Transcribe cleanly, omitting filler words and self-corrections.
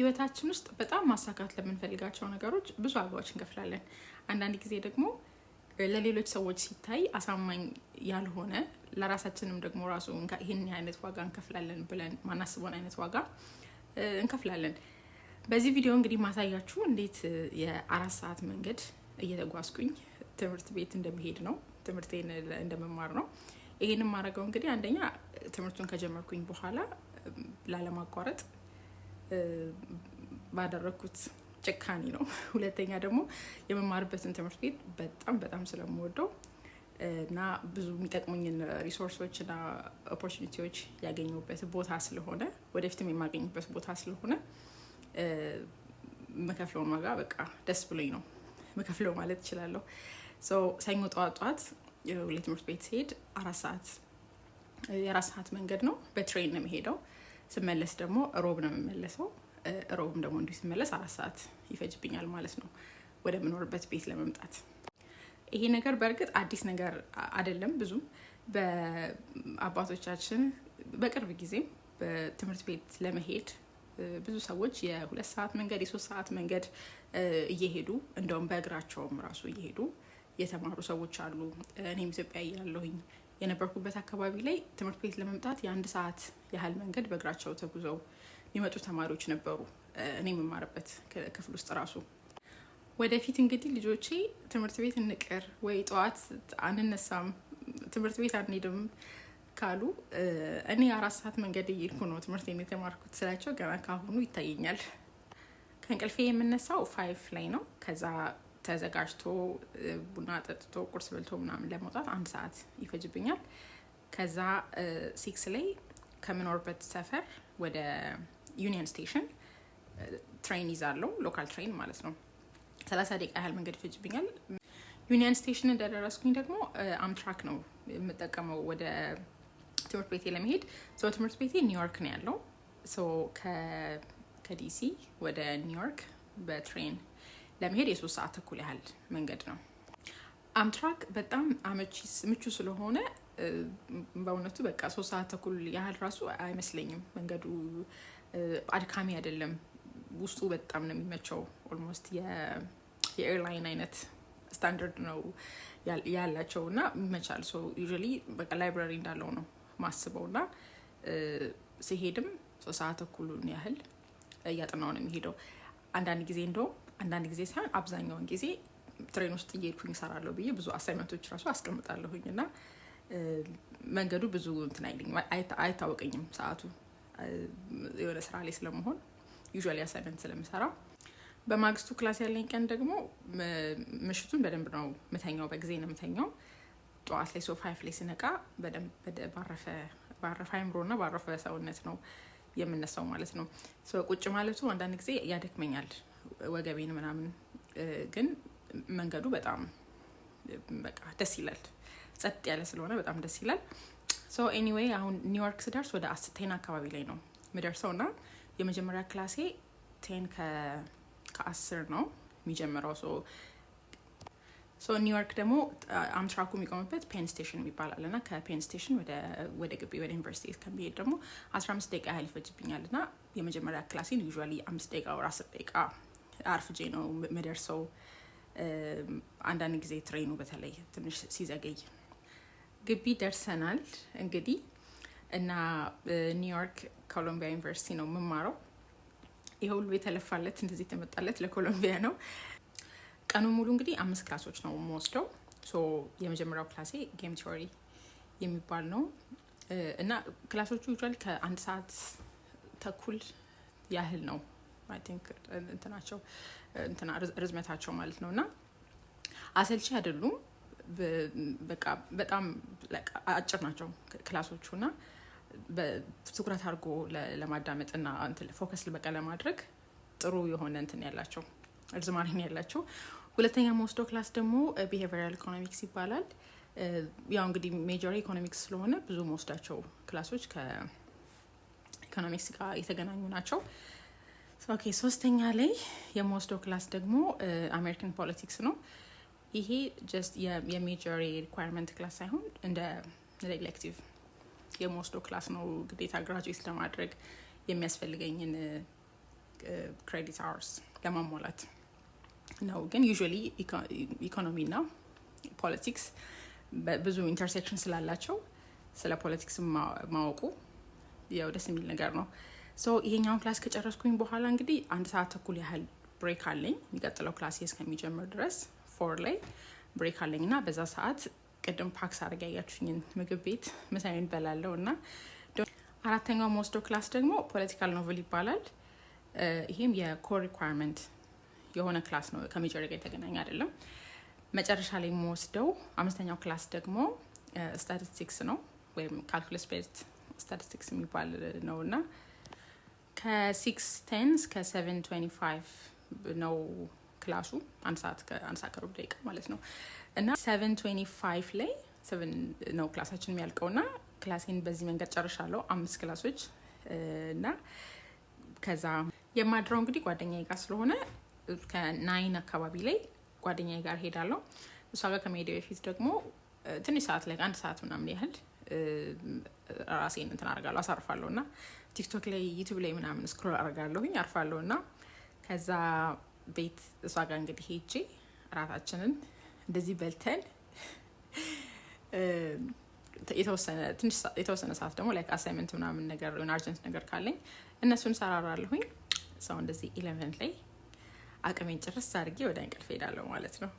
ህይወታችን ውስጥ በጣም ማሳካት ለምንፈልጋቸው ነገሮች ብዙ ዋጋዎች እንከፍላለን። አንዳንድ ጊዜ ደግሞ ለሌሎች ሰዎች ሲታይ አሳማኝ ያልሆነ ለራሳችንም ደግሞ ራሱ ይሄን አይነት ዋጋ እንከፍላለን ብለን ማናስበውን አይነት ዋጋ እንከፍላለን። በዚህ ቪዲዮ እንግዲህ ማሳያችሁ እንዴት የ4 ሰዓት መንገድ እየተጓዝኩኝ ትምህርት ቤት እንደምሄድ ነው፣ ትምህርቴን እንደመማር ነው። ይሄንን ማድረገው እንግዲህ አንደኛ ትምህርቱን ከጀመርኩኝ በኋላ ላለማቋረጥ ባደረኩት ጭካኔ ነው። ሁለተኛ ደግሞ የመማርበትን ትምህርት ቤት በጣም ስለምወደው እና ብዙ የሚጠቅሙኝን ሪሶርሶች እና ኦፖርቹኒቲዎች ያገኘሁበት ቦታ ስለሆነ ወደፊትም የማገኝበት ቦታ ስለሆነ መከፍለውን ዋጋ በቃ ደስ ብሎኝ ነው መከፍለው ማለት እችላለሁ። ሰኞ ጠዋት ለትምህርት ቤት ሲሄድ 4 ሰዓት የ4 ሰዓት መንገድ ነው። በትሬን ነው የሚሄደው። ስመለስ ደግሞ ሮብ ነው የምመለሰው። ሮብም ደግሞ እንዲሁ ስመለስ 4 ሰዓት ይፈጅብኛል ማለት ነው ወደ ምኖርበት ቤት ለመምጣት። ይሄ ነገር በእርግጥ አዲስ ነገር አይደለም። ብዙ በአባቶቻችን በቅርብ ጊዜም በትምህርት ቤት ለመሄድ ብዙ ሰዎች የ2 ሰዓት መንገድ የ3 ሰዓት መንገድ እየሄዱ እንደውም በእግራቸውም ራሱ እየሄዱ የተማሩ ሰዎች አሉ። እኔም ኢትዮጵያ እያለሁኝ የነበርኩበት አካባቢ ላይ ትምህርት ቤት ለመምጣት የ1 ሰዓት ያህል መንገድ በእግራቸው ተጉዘው የሚመጡ ተማሪዎች ነበሩ። እኔ የምማርበት ክፍል ውስጥ ራሱ ወደፊት እንግዲህ ልጆቼ ትምህርት ቤት እንቅር ወይ ጠዋት አንነሳም ትምህርት ቤት አንሄድም ካሉ እኔ 4 ሰዓት መንገድ እየሄድኩ ነው ትምህርት የተማርኩት ስላቸው ገና ካሁኑ ይታየኛል። ከእንቅልፌ የምነሳው 5 ላይ ነው። ከዛ ተዘጋጅቶ ቡና ጠጥቶ ቁርስ በልቶ ምናምን ለመውጣት 1 ሰዓት ይፈጅብኛል። ከዛ 6 ላይ ከምኖርበት ሰፈር ወደ ዩኒየን ስቴሽን ትሬን ይዛለሁ፣ ሎካል ትሬን ማለት ነው። 30 ደቂቃ ያህል መንገድ ይፈጅብኛል። ዩኒየን ስቴሽን እንደደረስኩኝ ደግሞ አምትራክ ነው የምጠቀመው ወደ ትምህርት ቤቴ ለመሄድ። ትምህርት ቤቴ ኒውዮርክ ነው ያለው። ከዲሲ ወደ ኒውዮርክ በትሬን ለመሄድ የ3 ሰዓት ተኩል ያህል መንገድ ነው። አምትራክ በጣም ምቹ ስለሆነ በእውነቱ በቃ 3 ሰዓት ተኩል ያህል ራሱ አይመስለኝም። መንገዱ አድካሚ አይደለም። ውስጡ በጣም ነው የሚመቸው። ኦልሞስት የኤርላይን አይነት ስታንዳርድ ነው ያላቸው እና ይመቻል። ዩዥዋሊ በቃ ላይብራሪ እንዳለው ነው ማስበው እና ሲሄድም 3 ሰዓት ተኩሉን ያህል እያጠናው ነው የሚሄደው። አንዳንድ ጊዜ ሳይሆን አብዛኛውን ጊዜ ትሬን ውስጥ እየሄድኩኝ እሰራለሁ ብዬ ብዙ አሳይመንቶች ራሱ አስቀምጣለሁኝ እና መንገዱ ብዙ እንትን አይልኝም፣ አይታወቀኝም ሰዓቱ የሆነ ስራ ላይ ስለመሆን ዩዥዋሊ አሳይመንት ስለምሰራ። በማግስቱ ክላስ ያለኝ ቀን ደግሞ ምሽቱን በደንብ ነው ምተኛው፣ በጊዜ ነው ምተኛው። ጠዋት ላይ 5 ላይ ስነቃ በደንብ ባረፈ አይምሮና ባረፈ ሰውነት ነው የምነሳው ማለት ነው። ቁጭ ማለቱ አንዳንድ ጊዜ ያደክመኛል ወገቤን ምናምን፣ ግን መንገዱ በጣም በቃ ደስ ይላል። ጸጥ ያለ ስለሆነ በጣም ደስ ይላል። ኤኒዌይ አሁን ኒውዮርክ ስደርስ ወደ 10 አካባቢ ላይ ነው የምደርሰው እና የመጀመሪያ ክላሴ 10 ከ10 ነው የሚጀምረው። ኒውዮርክ ደግሞ አምትራኩ የሚቆምበት ፔን ስቴሽን ይባላል እና ከፔን ስቴሽን ወደ ግቢ ወደ ዩኒቨርሲቲ ከሚሄድ ደግሞ 15 ደቂቃ ያህል ይፈጅብኛል እና የመጀመሪያ ክላሴን ዩዥዋሊ 5 ደቂቃ ወር 10 ደቂቃ አርፍጄ ነው የምደርሰው። አንዳንድ ጊዜ ትሬኑ በተለይ ትንሽ ሲዘገይ። ግቢ ደርሰናል እንግዲህ እና ኒውዮርክ ኮሎምቢያ ዩኒቨርሲቲ ነው የምማረው። ይሄ ሁሉ የተለፋለት እንደዚህ የተመጣለት ለኮሎምቢያ ነው። ቀኑ ሙሉ እንግዲህ 5 ክላሶች ነው የምወስደው። የመጀመሪያው ክላሴ ጌም ቲዮሪ የሚባል ነው እና ክላሶቹ ዩዥዋሊ ከ1 ሰዓት ተኩል ያህል ነው አይ ቲንክ ርዝመታቸው ማለት ነው እና አሰልቺ አይደሉም። በቃ በጣም አጭር ናቸው ክላሶቹ እና በትኩረት አድርጎ ለማዳመጥ እና ፎከስ በቃ ለማድረግ ጥሩ የሆነ እንትን ያላቸው እርዝማኔ ያላቸው። ሁለተኛ መወስደው ክላስ ደግሞ ቢሄቪራል ኢኮኖሚክስ ይባላል። ያው እንግዲህ ሜጀር ኢኮኖሚክስ ስለሆነ ብዙ መወስዳቸው ክላሶች ከኢኮኖሚክስ ጋር የተገናኙ ናቸው። ሶስተኛ ላይ የመወስደው ክላስ ደግሞ አሜሪካን ፖለቲክስ ነው። ይሄ ጀስት የሜጀር ሪኳየርመንት ክላስ ሳይሆን እንደ ኤሌክቲቭ የመወስደው ክላስ ነው። ግዴታ ግራጁዌት ለማድረግ የሚያስፈልገኝን ክሬዲት አወርስ ለማሟላት ነው። ግን ዩዥዋሊ ኢኮኖሚ እና ፖለቲክስ ብዙ ኢንተርሴክሽን ስላላቸው ስለ ፖለቲክስ ማወቁ ያው ደስ የሚል ነገር ነው። ሶ ይሄኛውን ክላስ ከጨረስኩኝ በኋላ እንግዲህ 1 ሰዓት ተኩል ያህል ብሬክ አለኝ የሚቀጥለው ክላስ እስከሚጀምር ድረስ 4 ላይ ብሬክ አለኝ እና በዛ ሰዓት ቅድም ፓክስ አድርጌ ያያችሁኝን ምግብ ቤት ምሳዬን በላለሁ እና አራተኛው መወስደው ክላስ ደግሞ ፖለቲካል ኖቨል ይባላል። ይሄም የኮር ሪኳየርመንት የሆነ ክላስ ነው፣ ከሜጀር ጋር የተገናኘ አይደለም። መጨረሻ ላይ የምወስደው 5ኛው ክላስ ደግሞ ስታቲስቲክስ ነው ወይም ካልኩለስ ቤዝድ ስታቲስቲክስ የሚባል ነው እና ከ6:10 እስከ 7:25 ነው ክላሱ፣ 1 ሰዓት ከሩብ ደቂቃ ማለት ነው። እና 7:25 ላይ 7 ነው ክላሳችን የሚያልቀው እና ክላሴን በዚህ መንገድ ጨርሻለሁ 5 ክላሶች እና ከዛ የማድረው እንግዲህ ጓደኛዬ ጋር ስለሆነ ከ9 አካባቢ ላይ ጓደኛዬ ጋር ሄዳለሁ። እሷ ጋር ከመሄዴ በፊት ደግሞ ትንሽ ሰዓት ላይ 1 ሰዓት ምናምን ያህል ራሴን እንትን አደርጋለሁ፣ አሳርፋለሁ እና ቲክቶክ ላይ ዩቲዩብ ላይ ምናምን ስክሮል አደርጋለሁኝ፣ አርፋለሁ እና ከዛ ቤት እሷ ጋር እንግዲህ ሄጄ እራታችንን እንደዚህ በልተን የተወሰነ ሰዓት ደግሞ ላይክ አሳይመንት ምናምን ነገር የሆነ አርጀንት ነገር ካለኝ እነሱን ሰራራለሁኝ። ሰው እንደዚህ 11 ላይ አቅሜን ጭርስ አድርጌ ወደ እንቅልፍ ሄዳለሁ ማለት ነው።